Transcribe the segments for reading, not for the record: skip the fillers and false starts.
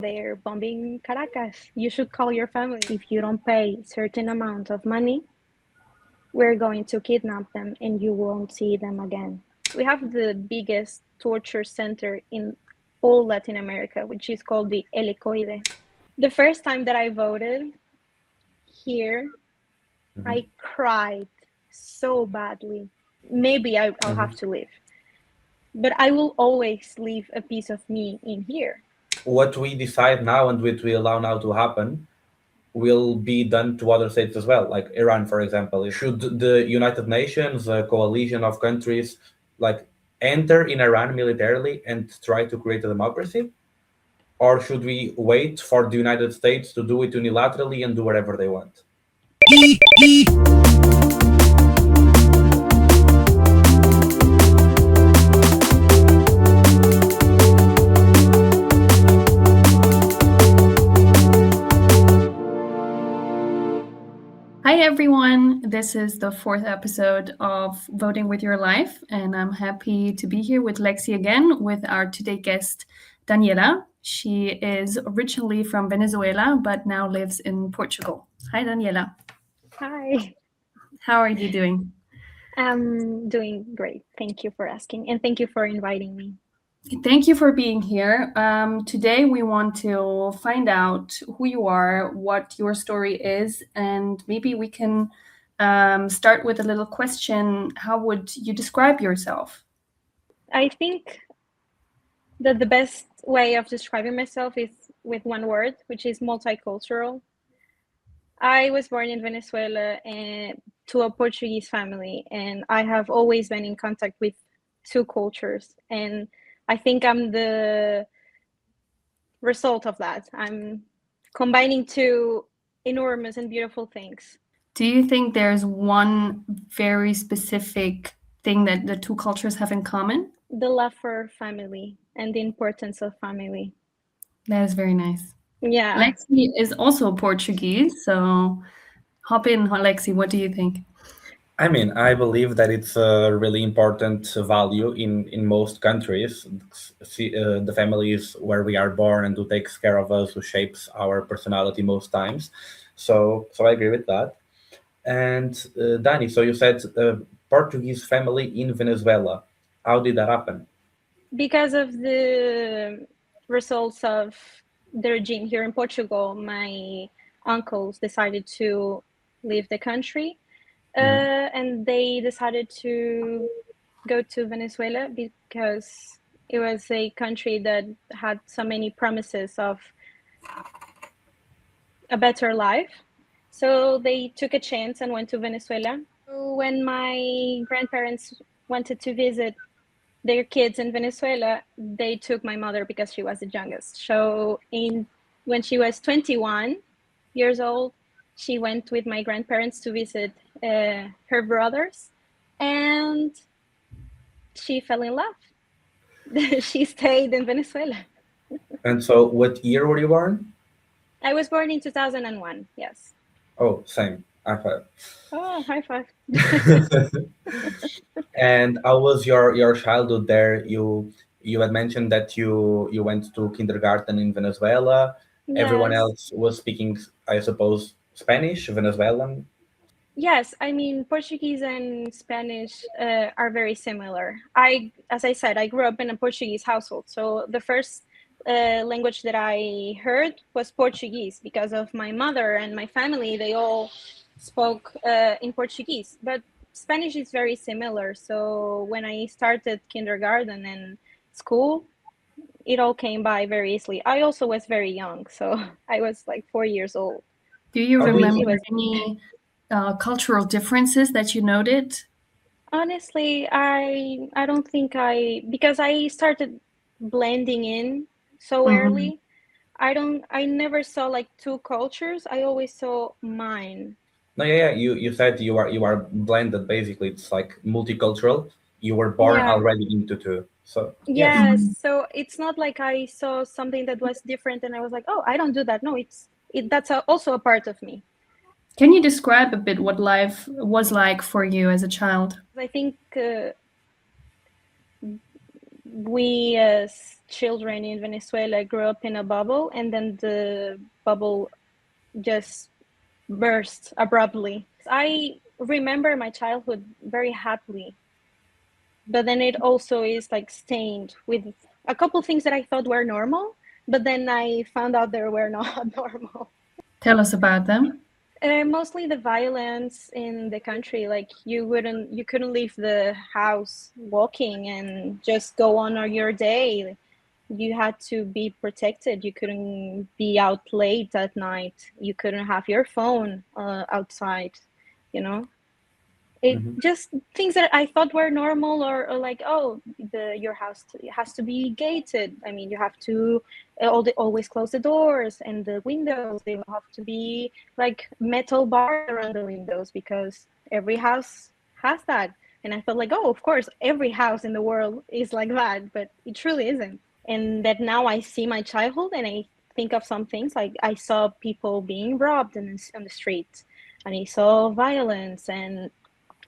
They're bombing Caracas. You should call your family. If you don't pay certain amount of money, we're going to kidnap them and you won't see them again. We have the biggest torture center in all Latin America, which is called the Helicoide. The first time that I voted here, I cried so badly. Maybe I'll have to leave, but I will always leave a piece of me in here. What we decide now and what we allow now to happen will be done to other states as well, like Iran, for example. Should the United Nations, a coalition of countries, like enter in Iran militarily and try to create a democracy? Or should we wait for the United States to do it unilaterally and do whatever they want? Hi everyone, this is the 4th episode of Voting with Your Life, and I'm happy to be here with Lexi again with our today guest, Daniela. She is originally from Venezuela, but now lives in Portugal. Hi Daniela. Hi. How are you doing? I'm doing great. Thank you for asking, and thank you for inviting me. Thank you for being here. Today we want to find out who you are, what your story is, and maybe we can start with a little question. How would you describe yourself? I think that the best way of describing myself is with one word, which is multicultural. I was born in Venezuela and to a Portuguese family, and I have always been in contact with two cultures, and I think I'm the result of that. I'm combining two enormous and beautiful things. Do you think there's one very specific thing that the two cultures have in common? The love for family and the importance of family. That is very nice. Yeah. Lexi is also Portuguese, so hop in, Lexi. What do you think? I mean, I believe that it's a really important value in most countries. The family is where we are born and who takes care of us, who shapes our personality most times. So I agree with that. And Dani, so you said Portuguese family in Venezuela. How did that happen? Because of the results of the regime here in Portugal, my uncles decided to leave the country. And they decided to go to Venezuela because it was a country that had so many promises of a better life. So they took a chance and went to Venezuela. When my grandparents wanted to visit their kids in Venezuela, they took my mother because she was the youngest. So when she was 21 years old, she went with my grandparents to visit her brothers, and she fell in love. She stayed in Venezuela. And so what year were you born? I was born in 2001, yes. Oh, same. High five. Oh, high five. And how was your childhood there? You had mentioned that you went to kindergarten in Venezuela. Yes. Everyone else was speaking, I suppose, Spanish, Venezuelan. Yes, I mean, Portuguese and Spanish are very similar. As I said, I grew up in a Portuguese household. So the first language that I heard was Portuguese because of my mother and my family. They all spoke in Portuguese, but Spanish is very similar. So when I started kindergarten and school, it all came by very easily. I also was very young, so I was like 4 years old. Do you remember any cultural differences that you noted? Honestly, I don't think because I started blending in so early. I never saw like two cultures. I always saw mine. No, yeah. You said you are blended. Basically, it's like multicultural. You were born already into two. So yes. So it's not like I saw something that was different and I was like, oh, I don't do that. No, that's also a part of me. Can you describe a bit what life was like for you as a child? I think we as children in Venezuela grew up in a bubble, and then the bubble just burst abruptly. I remember my childhood very happily, but then it also is like stained with a couple things that I thought were normal, but then I found out they were not normal. Tell us about them. Mostly the violence in the country. Like you couldn't leave the house walking and just go on your day. You had to be protected. You couldn't be out late at night. You couldn't have your phone outside, you know. It just things that I thought were normal, or like, oh, your house has to be gated. I mean, you have to always close the doors, and the windows, they have to be like metal bars around the windows, because every house has that. And I thought like, oh, of course, every house in the world is like that, but it truly isn't. And that now I see my childhood and I think of some things, like I saw people being robbed on the streets, and I saw violence, and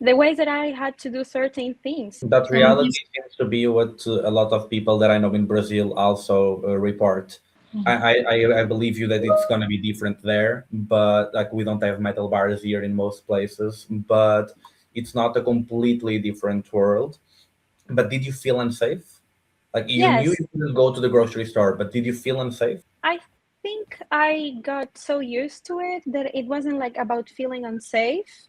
the ways that I had to do certain things. That reality seems to be what a lot of people that I know in Brazil also report. I believe you that it's going to be different there, but like we don't have metal bars here in most places, but it's not a completely different world. But did you feel unsafe? Like you knew Yes, you couldn't go to the grocery store, but did you feel unsafe? I think I got so used to it that it wasn't like about feeling unsafe.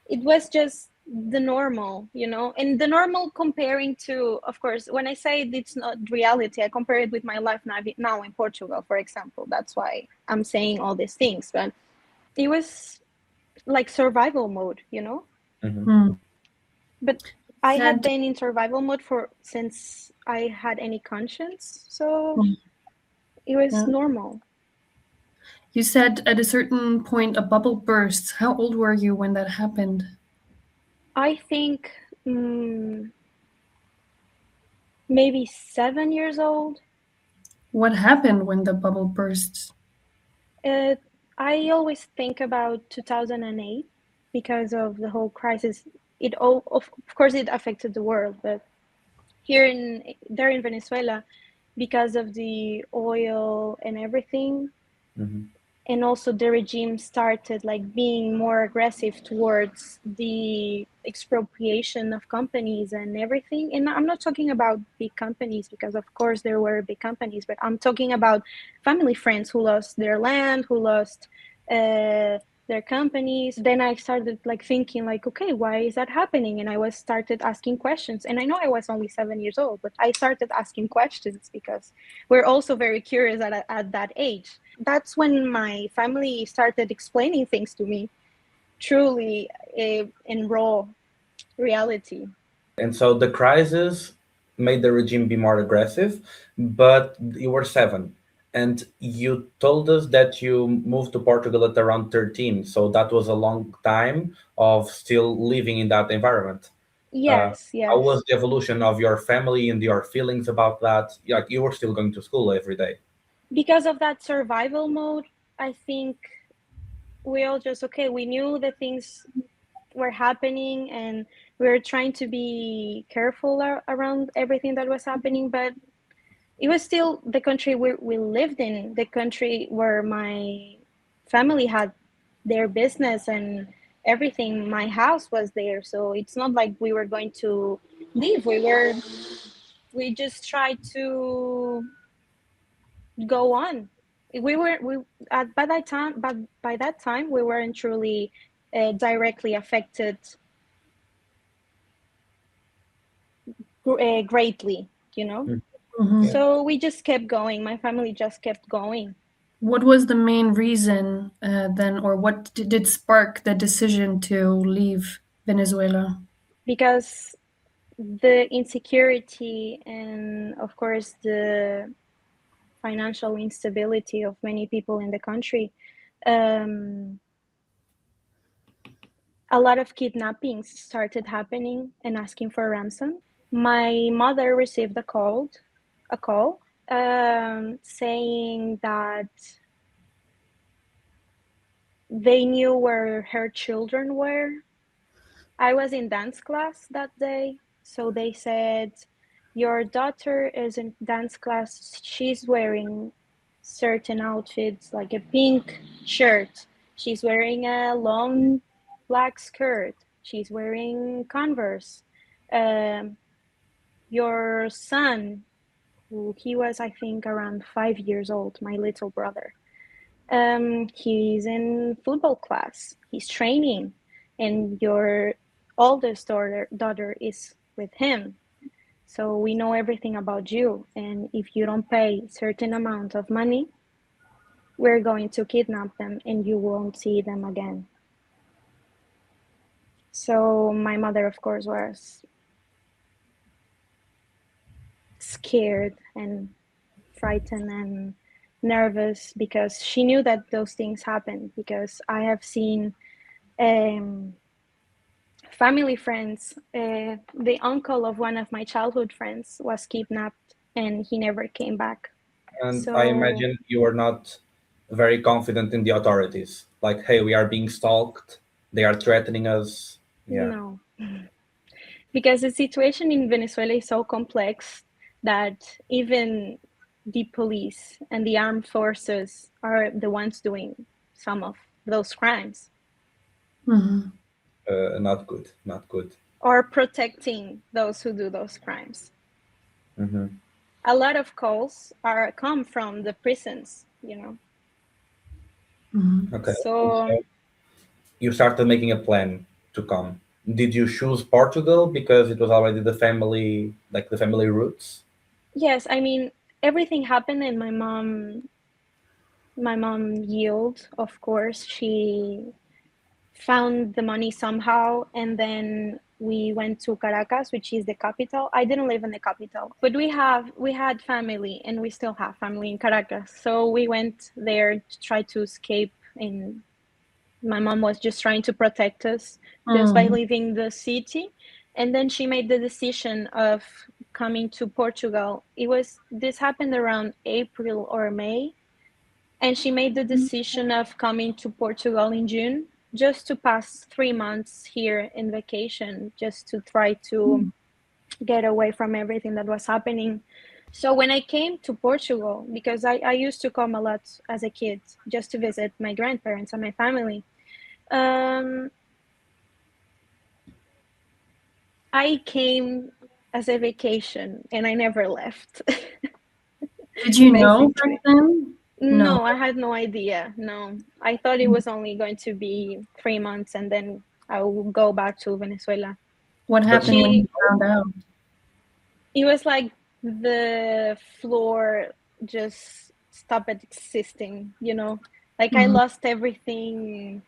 It was just the normal, and the normal comparing to, of course, when I say it's not reality, I compare it with my life now in Portugal, for example. That's why I'm saying all these things. But it was like survival mode. But I had been in survival mode since I had any conscience, so it was normal. You said at a certain point a bubble burst. How old were you when that happened? I think maybe 7 years old. What happened when the bubble burst? I always think about 2008 because of the whole crisis. Of course, it affected the world, but there in Venezuela, because of the oil and everything, and also the regime started like being more aggressive towards the expropriation of companies and everything. And I'm not talking about big companies, because of course there were big companies, but I'm talking about family friends who lost their land, who lost their companies. Then I started like thinking like, okay, why is that happening? And I started asking questions. And I know I was only 7 years old, but I started asking questions because we're also very curious at that age. That's when my family started explaining things to me, truly in raw reality. And so the crisis made the regime be more aggressive, but you were 7. And you told us that you moved to Portugal at around 13. So that was a long time of still living in that environment. Yes. How was the evolution of your family and your feelings about that? Like you were still going to school every day. Because of that survival mode, I think we all just, we knew that things were happening and we were trying to be careful around everything that was happening, but it was still the country we lived in, the country where my family had their business and everything. My house was there, so it's not like we were going to leave. We just tried to go on. By that time we weren't truly directly affected greatly, So we just kept going. My family just kept going. What was the main reason then, or what did spark the decision to leave Venezuela? Because the insecurity and, of course, the financial instability of many people in the country, a lot of kidnappings started happening and asking for ransom. My mother received a call saying that they knew where her children were. I was in dance class that day, so they said your daughter is in dance class. She's wearing certain outfits, like a pink shirt. She's wearing a long black skirt. She's wearing Converse. Your son, who he was, I think, around 5 years old, my little brother. He's in football class. He's training, and your oldest daughter is with him. So we know everything about you, and if you don't pay certain amount of money, we're going to kidnap them, and you won't see them again. So my mother, of course, was scared and frightened and nervous because she knew that those things happened, because I have seen family friends. The uncle of one of my childhood friends was kidnapped and he never came back. And So I imagine you are not very confident in the authorities. Like, hey, we are being stalked. They are threatening us. Yeah. no, because the situation in Venezuela is so complex that even the police and the armed forces are the ones doing some of those crimes. Mhm. Not good. Not good. Or protecting those who do those crimes. Mm-hmm. A lot of calls come from the prisons, Mhm. Okay. So So you started making a plan to come. Did you choose Portugal because it was already the family, like the family roots? yes, I mean, everything happened, and my mom yielded. Of course, she found the money somehow, and then we went to Caracas, which is the capital. I didn't live in the capital, but we had family, and we still have family in Caracas. So we went there to try to escape, and my mom was just trying to protect us just by leaving the city. And then she made the decision of coming to Portugal. This happened around April or May, and she made the decision of coming to Portugal in June, just to pass 3 months here in vacation, just to try to get away from everything that was happening. So when I came to Portugal, because I used to come a lot as a kid just to visit my grandparents and my family, I came as a vacation and I never left. Did you know back Basically. then? No, I had no idea. No, I thought it was only going to be 3 months and then I will go back to Venezuela. What happened when She, you found out? it was like the floor just stopped existing, like I lost everything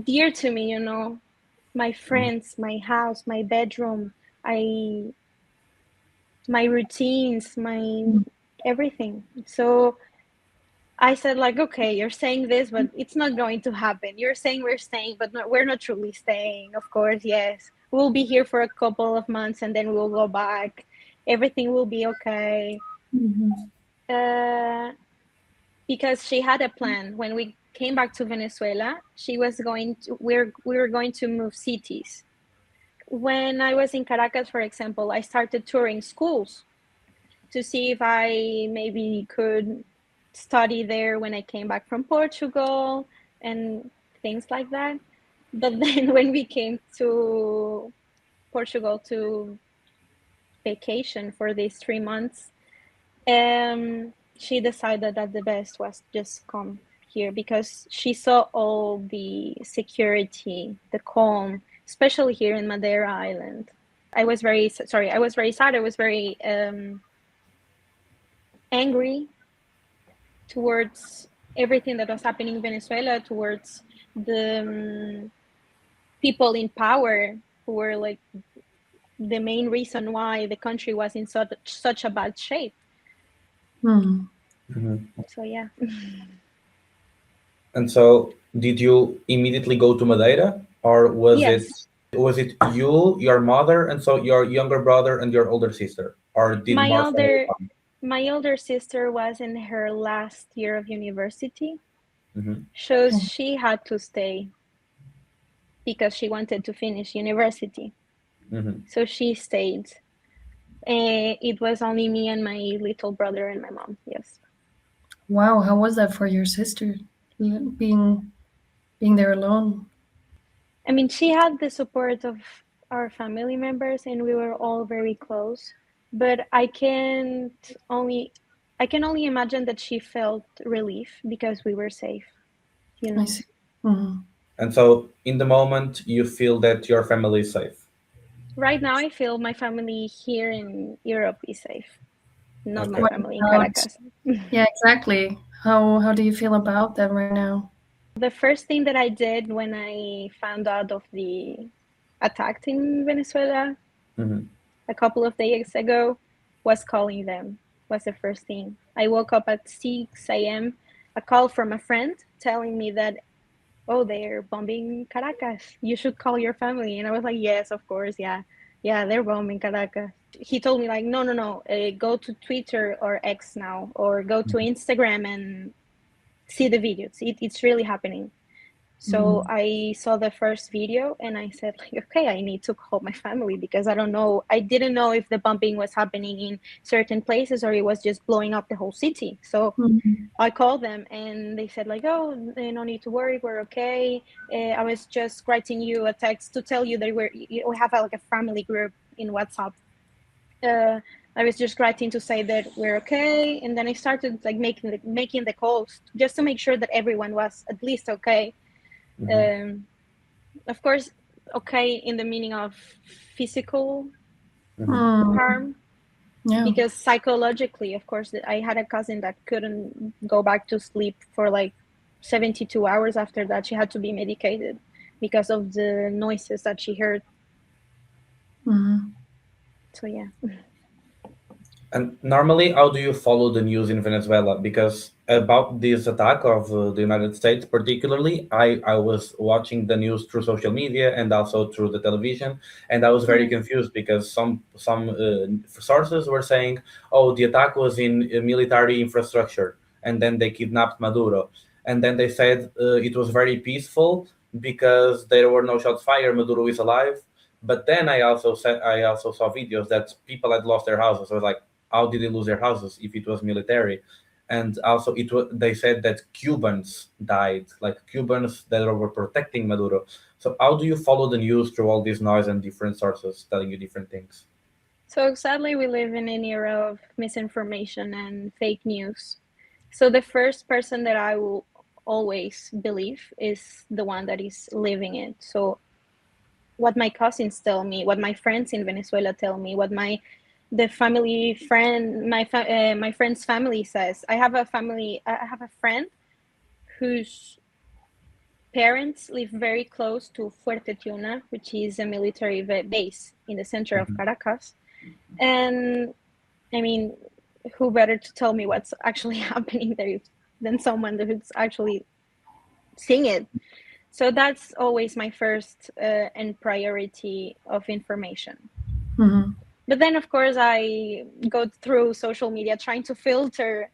dear to me, my friends, my house, my bedroom, my routines, my everything. So I said, like, okay, you're saying this, but it's not going to happen. You're saying we're staying, but we're not truly staying. Of course, yes. We'll be here for a couple of months and then we'll go back. Everything will be okay. Because she had a plan. When we came back to Venezuela, we were going to move cities. When I was in Caracas, for example, I started touring schools to see if I maybe could study there when I came back from Portugal and things like that. But then when we came to Portugal to vacation for these 3 months, she decided that the best was just come here because she saw all the security, the calm, especially here in Madeira Island. I was very sad. I was very angry towards everything that was happening in Venezuela, towards the people in power who were like the main reason why the country was in such a bad shape. So yeah. And so, did you immediately go to Madeira, or Yes. was it you, your mother, and so your younger brother and your older sister, or did My more family elder come? my elder sister was in her last year of university, Mm-hmm. so she had to stay because she wanted to finish university. So she stayed. It was only me and my little brother and my mom. Yes. Wow, how was that for your sister, being there alone? I mean, she had the support of our family members, and we were all very close. But I can only imagine that she felt relief because we were safe. I see. Mm-hmm. And so, in the moment, you feel that your family is safe. Right now, I feel my family here in Europe is safe, not my Okay. family in Caracas. Yeah, exactly. How do you feel about that right now? The first thing that I did when I found out of the attack in Venezuela a couple of days ago was calling them. Was the first thing. I woke up at 6 a.m. A call from a friend telling me that, oh, they're bombing Caracas. You should call your family. And I was like, yes, of course, yeah, they're bombing Caracas. He told me like, no, go to Twitter or X now, or go to Instagram and see the videos. It's really happening. So I saw the first video and I said, like, okay, I need to call my family because I don't know. I didn't know if the bombing was happening in certain places or it was just blowing up the whole city. So I called them and they said like, oh, no need to worry, we're okay. I was just writing you a text to tell you that we have like a family group in WhatsApp. I was just writing to say that we're okay, and then I started like making the calls just to make sure that everyone was at least okay. Of course, okay in the meaning of physical harm, Yeah. because psychologically, of course, I had a cousin that couldn't go back to sleep for like 72 hours after that. She had to be medicated because of the noises that she heard. So yeah. And normally, how do you follow the news in Venezuela? Because about this attack of the United States, particularly, I was watching the news through social media and also through the television, and I was very confused because some sources were saying, "Oh, the attack was in military infrastructure," and then they kidnapped Maduro, and then they said it was very peaceful because there were no shots fired. Maduro is alive. But then I also saw videos that people had lost their houses. I was like, how did they lose their houses if it was military? And also they said that Cubans died, like Cubans that were protecting Maduro. So how do you follow the news through all this noise and different sources telling you different things? So sadly, we live in an era of misinformation and fake news. So the first person that I will always believe is the one that is living it. So what my cousins tell me, what my friends in Venezuela tell me, what my friend's family says. I have a friend whose parents live very close to Fuerte Tiuna, which is a military base in the center of Caracas. And I mean, who better to tell me what's actually happening there than someone who's actually seeing it? So that's always my first and priority of information. But then, of course, I go through social media trying to filter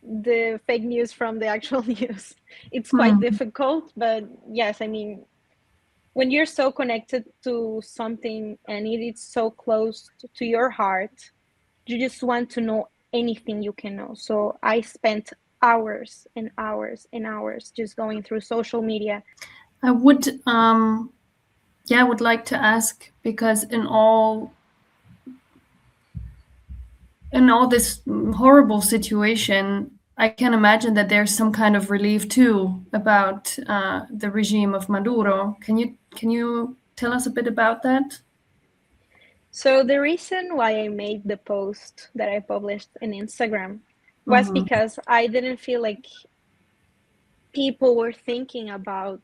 the fake news from the actual news. It's quite difficult, but yes, I mean, when you're so connected to something and it is so close to your heart, you just want to know anything you can know. So I spent hours and hours and hours just going through social media. I would I would like to ask, because in all this horrible situation, I can imagine that there's some kind of relief too about the regime of Maduro. Can you tell us a bit about that? So the reason why I made the post that I published on Instagram was because I didn't feel like people were thinking about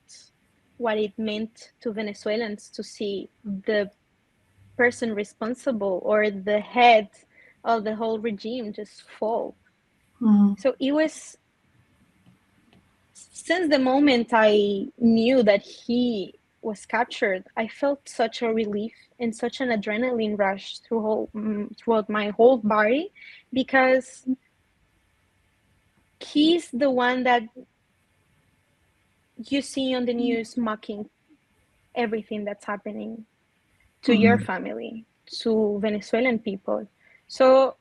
what it meant to Venezuelans to see the person responsible or the head of the whole regime just fall. So it was, since the moment I knew that he was captured, I felt such a relief and such an adrenaline rush throughout my whole body, because he's the one that you see on the news mocking everything that's happening. to your family, to Venezuelan people. So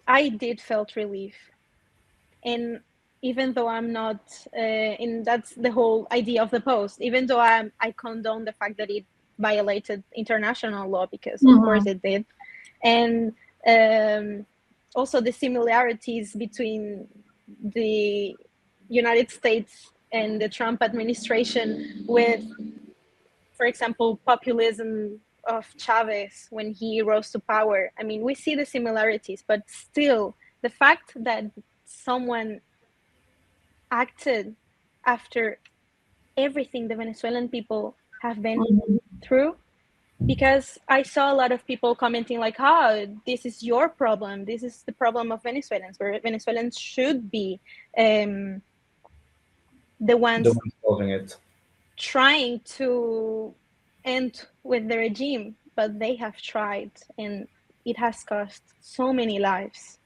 I did felt relief. And even though I'm not, and that's the whole idea of the post, even though I condone the fact that it violated international law, because of course it did. And also the similarities between the United States and the Trump administration with, for example, populism of Chavez when he rose to power. I mean, we see the similarities, but still, the fact that someone acted after everything the Venezuelan people have been through, because I saw a lot of people commenting like, this is your problem. This is the problem of Venezuelans, where Venezuelans should be the ones solving it, trying to end with the regime, but they have tried, and it has cost so many lives.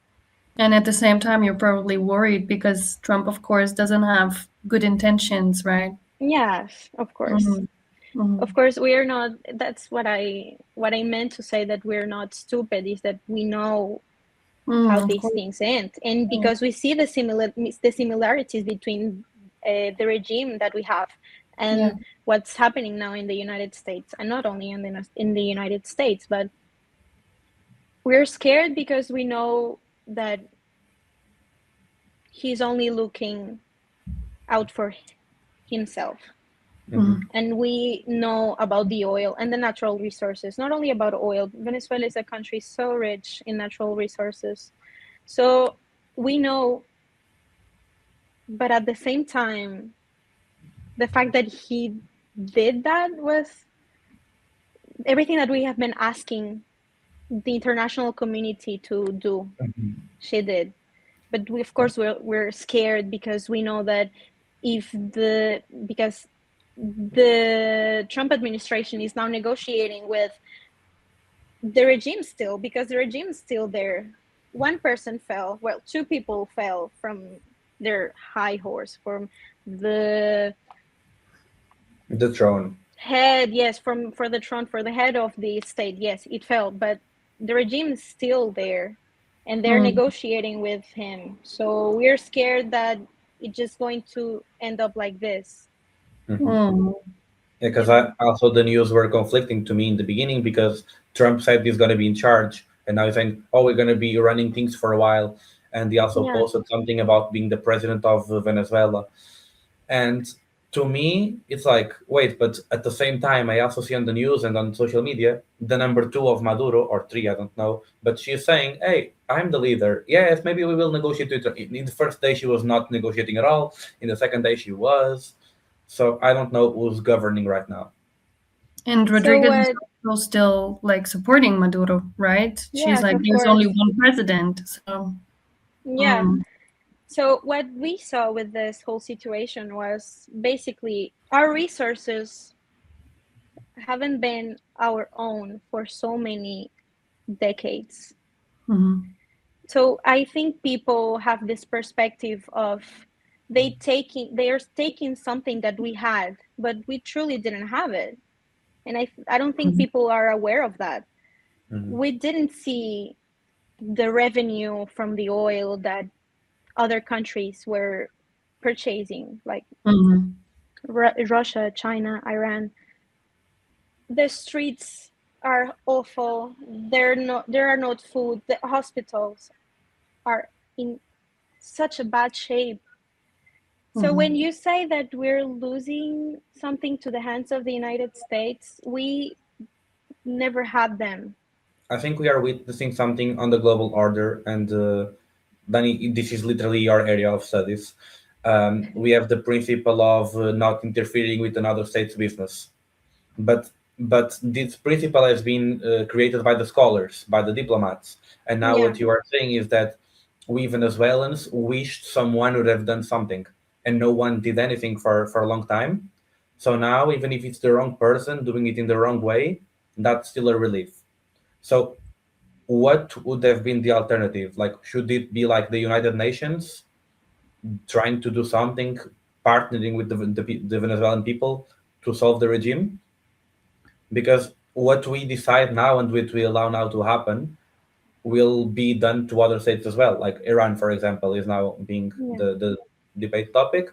And at the same time, you're probably worried because Trump, of course, doesn't have good intentions, right? Yes, of course. Of course, we are not. That's what I meant to say, that we're not stupid, is that we know how these things end, and because we see the similarities between the regime that we have and what's happening now in the United States, and not only in the United States, but we're scared because we know that he's only looking out for himself. And we know about the oil and the natural resources, not only about oil. Venezuela is a country so rich in natural resources. So we know, but at the same time, the fact that he did that was everything that we have been asking the international community to do. She did. But we, of course, we're scared because we know that because the Trump administration is now negotiating with the regime still, because the regime is still there. One person fell, well, two people fell from their high horse, from the throne head, yes, for the throne, for the head of the state, yes, it fell, but the regime is still there, and they're negotiating with him. So we're scared that it's just going to end up like this. Because also the news were conflicting to me in the beginning, because Trump said he's going to be in charge, and now he's saying, we're going to be running things for a while. And he also posted something about being the president of Venezuela. And to me, it's like, wait, but at the same time, I also see on the news and on social media, the number 2 of Maduro, or 3, I don't know, but she's saying, hey, I'm the leader. Yes, maybe we will negotiate with her. In the first day, she was not negotiating at all. In the second day, she was. So I don't know who's governing right now. And Rodriguez is also still like supporting Maduro, right? She's like, there's only one president. So So what we saw with this whole situation was basically our resources haven't been our own for so many decades. So I think people have this perspective of they are taking something that we had, but we truly didn't have it. And I don't think people are aware of that. We didn't see the revenue from the oil that other countries were purchasing, like Russia, China, Iran. The streets are awful. There are not food. The hospitals are in such a bad shape. So when you say that we're losing something to the hands of the United States, we never had them. I think we are witnessing something on the global order, and Dani, this is literally your area of studies. We have the principle of not interfering with another state's business, but this principle has been created by the scholars, by the diplomats, and now what you are saying is that we Venezuelans wished someone would have done something, and no one did anything for a long time. So now, even if it's the wrong person doing it in the wrong way, that's still a relief. So what would have been the alternative? Like, should it be like the United Nations trying to do something, partnering with the Venezuelan people to solve the regime? Because what we decide now and what we allow now to happen will be done to other states as well. Like Iran, for example, is now being the debate topic.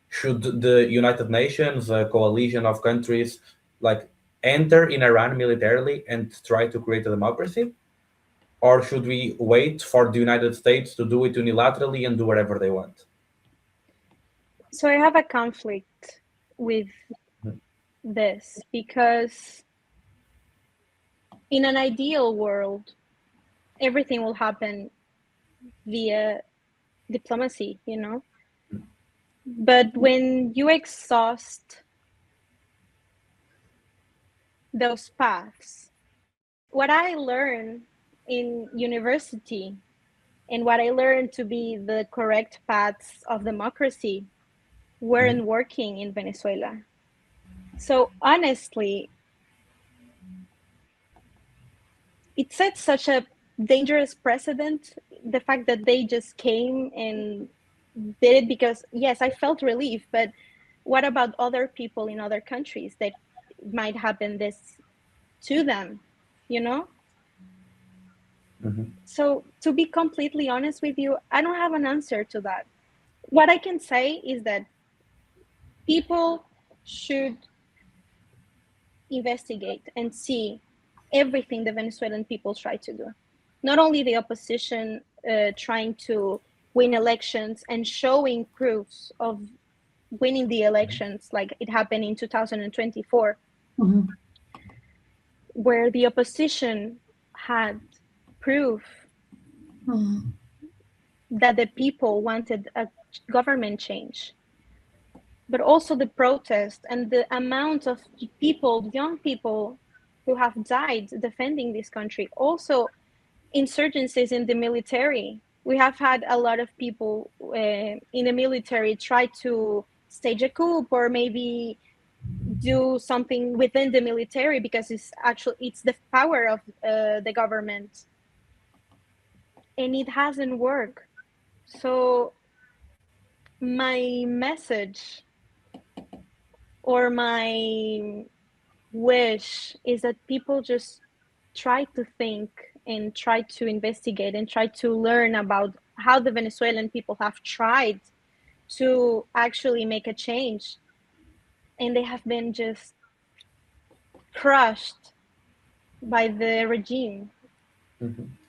Should the United Nations, a coalition of countries, like enter in Iran militarily and try to create a democracy? Or should we wait for the United States to do it unilaterally and do whatever they want? So I have a conflict with this because in an ideal world, everything will happen via diplomacy, you know? But when you exhaust those paths, what I learned in university and what I learned to be the correct paths of democracy weren't working in Venezuela. So honestly, it set such a dangerous precedent, the fact that they just came and did it because, yes, I felt relief, but what about other people in other countries that might happen this to them, you know? So to be completely honest with you, I don't have an answer to that. What I can say is that people should investigate and see everything the Venezuelan people try to do. Not only the opposition trying to win elections and showing proofs of winning the elections, like it happened in 2024, where the opposition had proof that the people wanted a government change, but also the protest and the amount of people, young people, who have died defending this country. Also, insurgencies in the military. We have had a lot of people in the military try to stage a coup or maybe do something within the military because it's the power of the government, and it hasn't worked. So my message or my wish is that people just try to think and try to investigate and try to learn about how the Venezuelan people have tried to actually make a change, and they have been just crushed by the regime.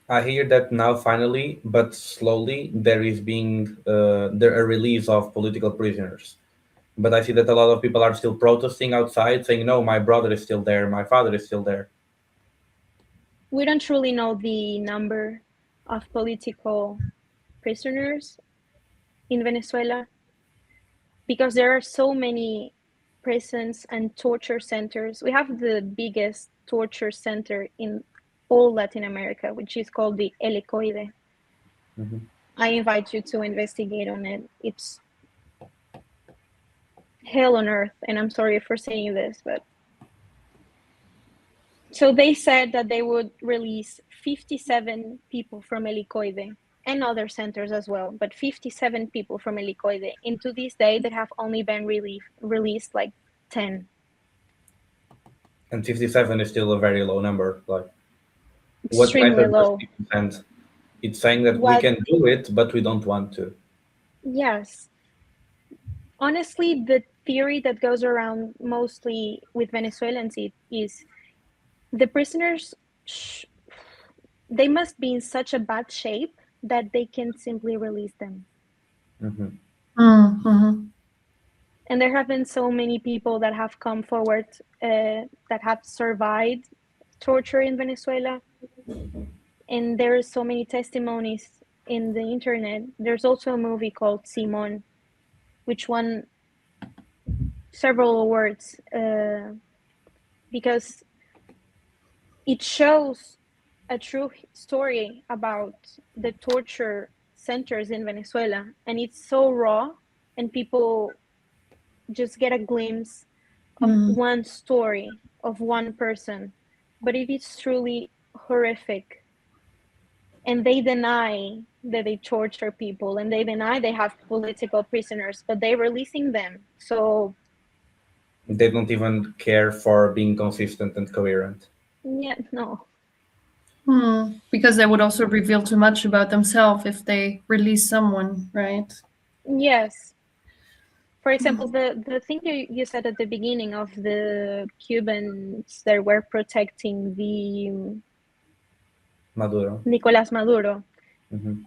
I hear that now finally, but slowly, there is being a release of political prisoners. But I see that a lot of people are still protesting outside, saying, "No, my brother is still there, my father is still there." We don't truly know the number of political prisoners in Venezuela because there are so many prisons and torture centers. We have the biggest torture center in all Latin America, which is called the Helicoide. I invite you to investigate on it. It's hell on earth, and I'm sorry for saying this, but so they said that they would release 57 people from Helicoide and other centers as well, but 57 people from Helicoide. And to this day, they have only been released like 10. And 57 is still a very low number. Like, what Extremely method low. does it send? It's saying that we can do it, but we don't want to. Yes. Honestly, the theory that goes around mostly with Venezuelans is the prisoners, they must be in such a bad shape that they can simply release them. And there have been so many people that have come forward that have survived torture in Venezuela. And there are so many testimonies in the internet. There's also a movie called Simón, which won several awards because it shows a true story about the torture centers in Venezuela. And it's so raw, and people just get a glimpse of one story of one person, but it is truly horrific. And they deny that they torture people, and they deny they have political prisoners, but they're releasing them. So they don't even care for being consistent and coherent. Yeah, no. Because they would also reveal too much about themselves if they release someone, right? Yes. For example, the thing you said at the beginning of the Cubans that were protecting the Maduro. Nicolás Maduro. Mhm.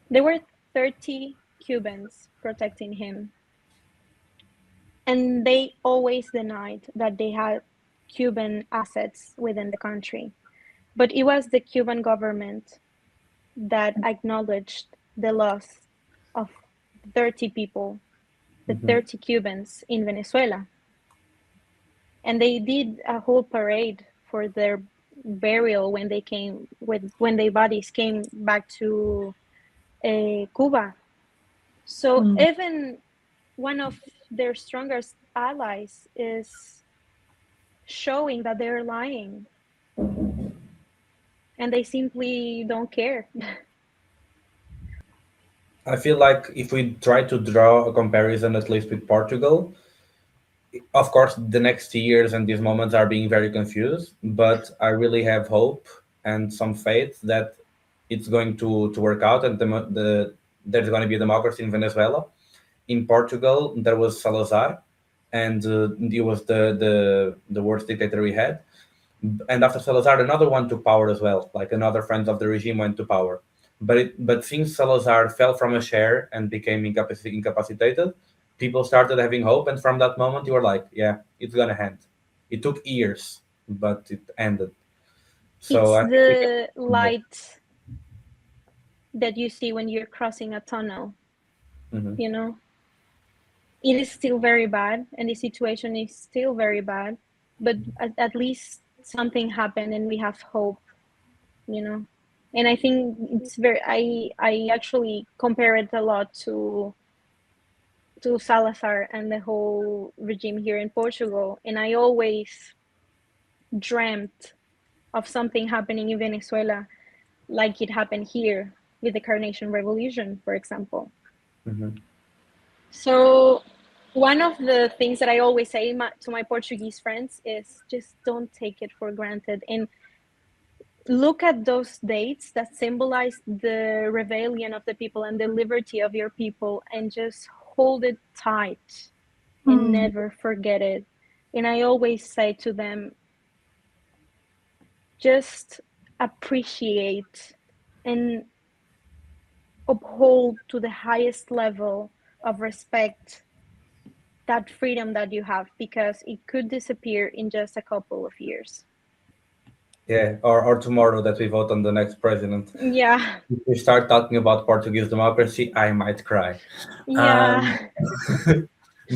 There were 30 Cubans protecting him, and they always denied that they had Cuban assets within the country. But it was the Cuban government that acknowledged the loss of 30 people, the Mhm. 30 Cubans in Venezuela. And they did a whole parade for their burial when they came, when their bodies came back to Cuba. So even one of their strongest allies is showing that they're lying, and they simply don't care. I feel like if we try to draw a comparison, at least with Portugal, of course, the next years and these moments are being very confused, but I really have hope and some faith that it's going to work out and there's going to be a democracy in Venezuela. In Portugal, there was Salazar, and he was the worst dictator we had. And after Salazar, another one took power as well. Like another friend of the regime went to power. But since Salazar fell from a chair and became incapacitated, people started having hope, and from that moment, you were like, "Yeah, it's gonna end." It took years, but it ended. So It's I think we can. the light that you see when you're crossing a tunnel, Mm-hmm. you know? It is still very bad, and the situation is still very bad, but at least something happened and we have hope, you know? And I think it's very, I actually compare it a lot to Salazar and the whole regime here in Portugal. And I always dreamt of something happening in Venezuela like it happened here with the Carnation Revolution, for example. Mm-hmm. So one of the things that I always say to my Portuguese friends is just don't take it for granted and look at those dates that symbolize the rebellion of the people and the liberty of your people and just hold it tight and never forget it. And I always say to them, just appreciate and uphold to the highest level of respect that freedom that you have, because it could disappear in just a couple of years. Yeah, or tomorrow that we vote on the next president. Yeah. If we start talking about Portuguese democracy, I might cry. Um, Yeah.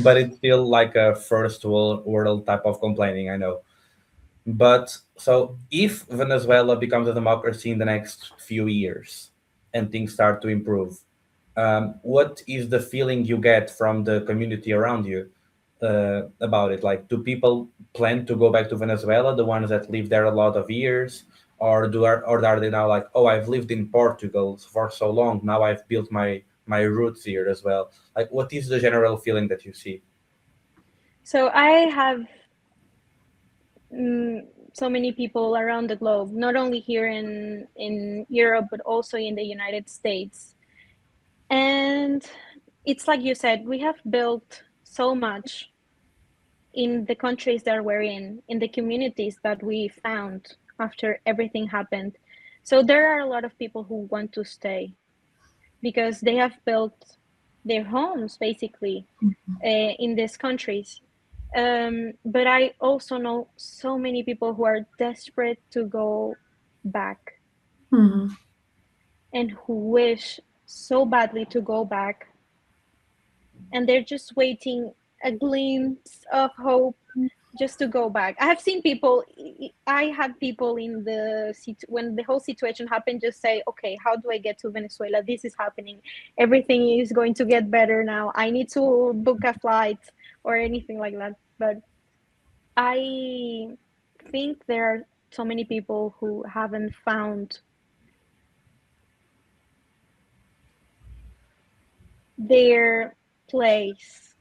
but it's still like a first world type of complaining, I know. But so if Venezuela becomes a democracy in the next few years and things start to improve, what is the feeling you get from the community around you about it? Like, do people plan to go back to Venezuela, the ones that live there a lot of years, or are they now like, oh, I've lived in Portugal for so long, now I've built my roots here as well? Like, what is the general feeling that you see? So I have so many people around the globe, not only here in Europe, but also in the United States. And it's like you said, we have built so much in the countries that we're in the communities that we found after everything happened. So there are a lot of people who want to stay because they have built their homes basically in these countries. But I also know so many people who are desperate to go back and who wish so badly to go back, and they're just waiting a glimpse of hope just to go back. I have seen people, I had people in when the whole situation happened just say, okay, how do I get to Venezuela? This is happening. Everything is going to get better now. I need to book a flight or anything like that. But I think there are so many people who haven't found their place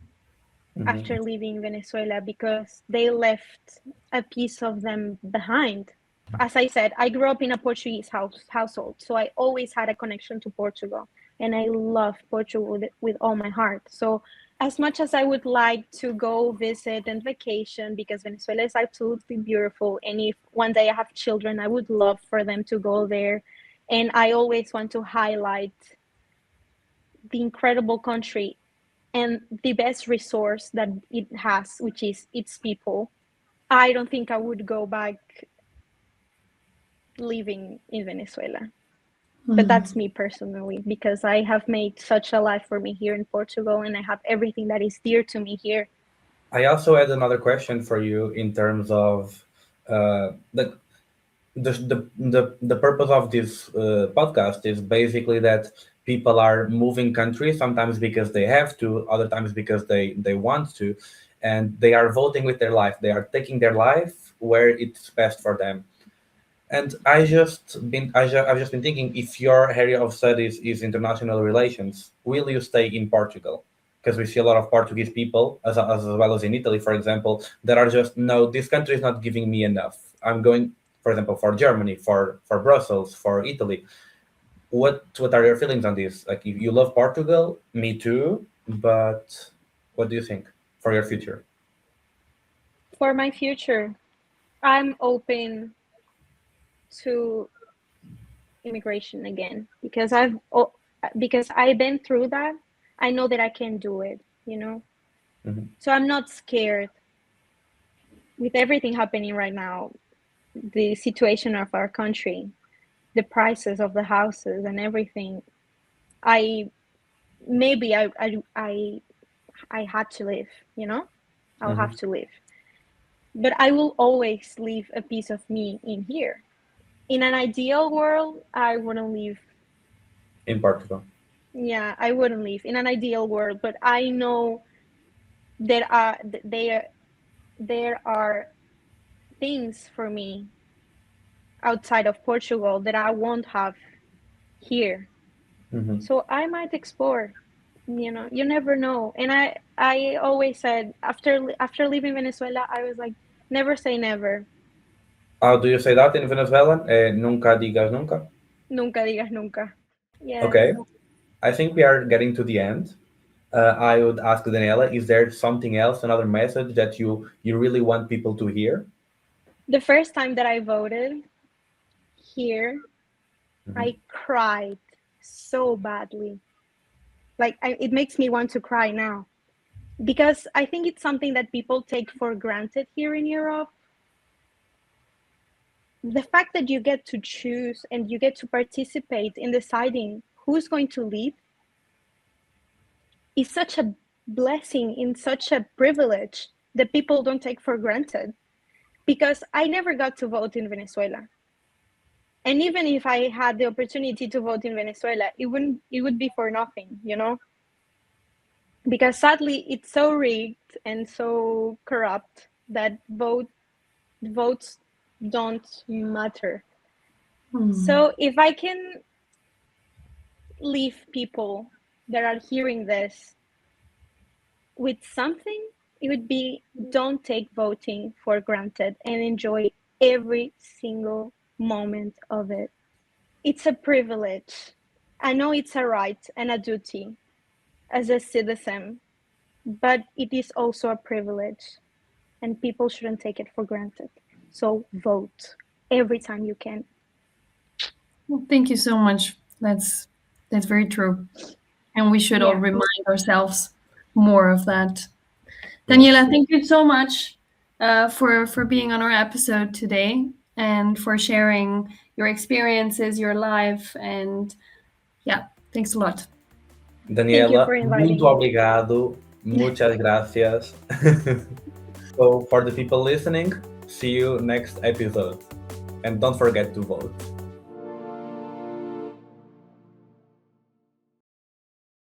after leaving Venezuela, because they left a piece of them behind. As I said, I grew up in a Portuguese household, so I always had a connection to Portugal, and I love Portugal with all my heart. So as much as I would like to go visit and vacation, because Venezuela is absolutely beautiful, and if one day I have children, I would love for them to go there. And I always want to highlight the incredible country and the best resource that it has, which is its people. I don't think I would go back living in Venezuela. But that's me personally, because I have made such a life for me here in Portugal, and I have everything that is dear to me here. I also had another question for you in terms of the purpose of this podcast is basically that people are moving countries, sometimes because they have to, other times because they want to, and they are voting with their life. They are taking their life where it's best for them. And I've just been thinking, if your area of studies is international relations, will you stay in Portugal? Because we see a lot of Portuguese people, as well as in Italy, for example, that are just, no, this country is not giving me enough. I'm going, for example, for Germany, for Brussels, for Italy. What are your feelings on this? Like, you love Portugal, me too, but what do you think for your future? For my future, I'm open to immigration again, because I've been through that. I know that I can do it, So I'm not scared. With everything happening right now, the situation of our country, the prices of the houses and everything, I had to live, I'll have to live. But I will always leave a piece of me in here. In an ideal world, I wouldn't leave. In Portugal? Yeah, I wouldn't leave in an ideal world, but I know there are things for me outside of Portugal that I won't have here. So I might explore, you never know. And I always said, after leaving Venezuela, I was like, never say never. How do you say that in Venezuelan? Nunca digas nunca? Nunca digas nunca. Yeah. Okay. I think we are getting to the end. I would ask Daniela, is there something else, another message that you really want people to hear? The first time that I voted here, I cried so badly. Like, it makes me want to cry now, because I think it's something that people take for granted here in Europe. The fact that you get to choose and you get to participate in deciding who's going to lead is such a blessing, in such a privilege that people don't take for granted. Because I never got to vote in Venezuela. And even if I had the opportunity to vote in Venezuela, it would be for nothing, Because sadly, it's so rigged and so corrupt that votes don't matter. So if I can leave people that are hearing this with something, it would be, don't take voting for granted and enjoy every single moment of it. It's a privilege. I know it's a right and a duty as a citizen, but it is also a privilege, and people shouldn't take it for granted. So vote every time you can. Well, thank you so much. That's very true. And we should all remind ourselves more of that. Daniela, thank you so much for being on our episode today and for sharing your experiences, your life, and thanks a lot. Daniela, muito obrigado. Muchas gracias. So for the people listening, see you next episode. And don't forget to vote.